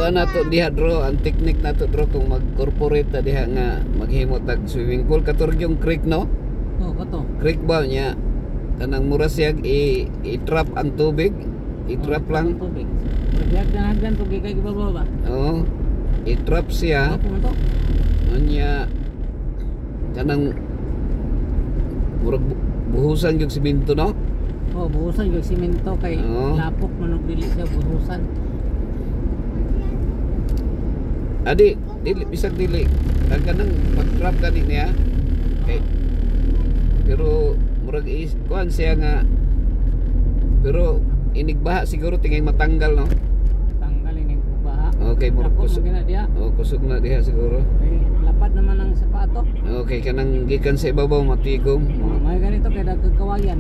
kuha na to diha dro, ang technique na to dro kung mag-corporate ta diha nga maghimo tag swimming pool katurog yung creek no? Oh, kato. Creek ba niya? Kanang mura siya i-trap ang tubig. I-trap lang. Tubig. Hagdan tubig kay gibabaw ba? Oo. I-trap siya. Ako man to. Anya kanang murag buhusan yung simento no? Oh, buhusan yung simento kay lapok man og dili siya buhusan. Adi, dili bisag dili. Ang kanang pag-trap gani niya. Okay. Pero murag kuan siya nga pero inigbaha siguro tingay matanggal no. Tanggal inig baha. Okay, murag kusog na diha. Oh, kusog na diha siguro. Kay lapad naman ang sapato. Okay, kanang gikan sa ibabaw matigom. May ganito kay dagdag kawayan.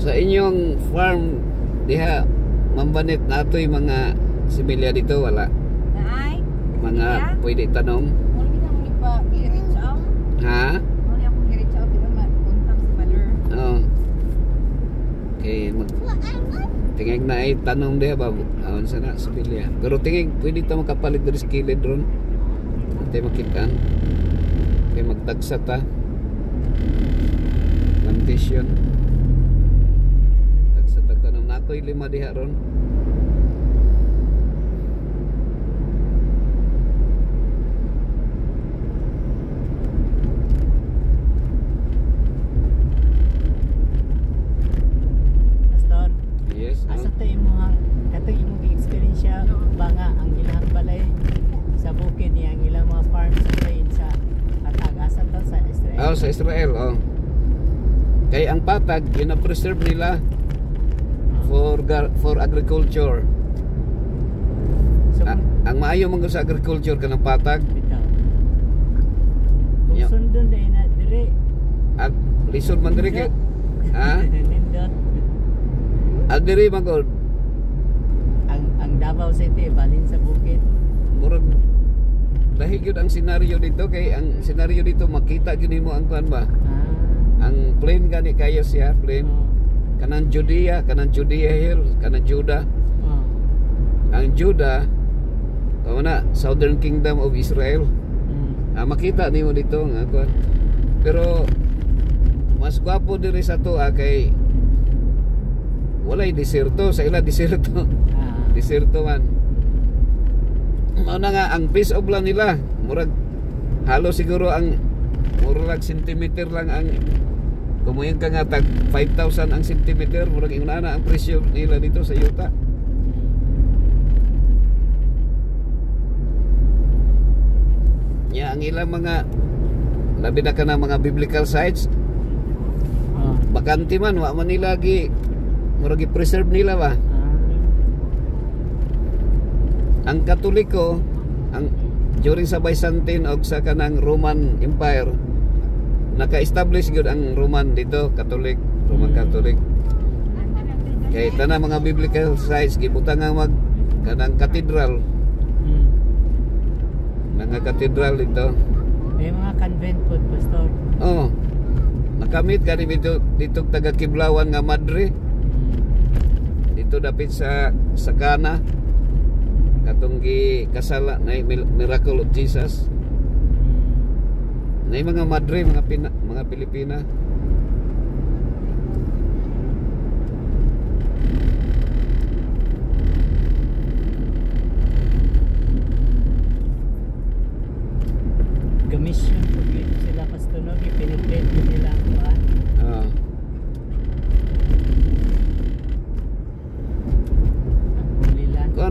Sa inyong farm diha mambanit natoy mga similya dito wala. Naay. Mga pwede tanong. Muli na muli pa i-reach out. Ha? Muli ako i-reach out pero ma-contact si Father. Oh. Okay, tingig na ay tanong diha ba awan sana similya. Pero tingig pwede ta makapalit diri sa kilid ron. Ate makitaan. Kay magtagsa ta. Plantation. Natoy 5 diha ron. Pastor. Yes. Asa tayo mo ha? Katong imong experience ba nga ang ilang balay sa bukid niya ang ilang mga farm sa plain sa Patag asa to sa Israel. Oh, sa Israel, oh. Kay ang patag, yun preserve nila for agriculture. So, Ang maayo man sa agriculture kanang patag. bitaw. Kung Yeah. sundon day na dire. Ag lisod man diri kay ha? Nindot. Ag diri man gud Ang Davao City balin sa bukid. murag dahil yun ang senaryo dito kay ang senaryo dito makita gyud mo ang kuan ba? Ang plain gani kayo siya, plain. Kanang Judea Hill, kanang Judah. Ang Judah na Southern Kingdom of Israel. Makita nimo dito nga kuan. Pero mas gwapo diri sa to kay walay desierto, sa ila desierto. Desierto man. Mao na nga ang piece of land nila, murag halos siguro ang murag centimeter lang ang kumuyan ka nga tag 5,000 ang centimeter, murag una na ang presyo nila dito sa yuta. Nya ang ilang mga labi na ka na mga biblical sites bakanti man wa man nila gi murag i-preserve nila ba. Ang Katoliko ang during sa Byzantine o sa kanang Roman Empire naka-establish gyud ang Roman dito, Roman Catholic. Kay tanang mga biblical sites gibutang nga mag kanang cathedral. Mga cathedral dito. May mga convent po, pastor. Oh. Nakamit kani dito taga Kiblawan nga Madre. Dito dapit sa Sakana. Katong gi kasala na Miracle of Jesus. Na mga Madre, mga Pilipina.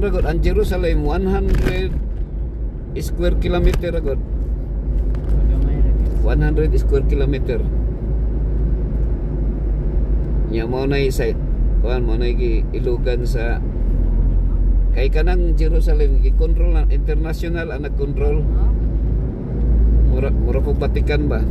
kuan ra gud ang Jerusalem 100 square kilometer ra gud. Pagamay ra gyud. 100 square kilometer. Nya mo na sa kuan mo na ilugan sa kay kanang Jerusalem gi-control ng international ang nag-control. Mura po Vatican ba?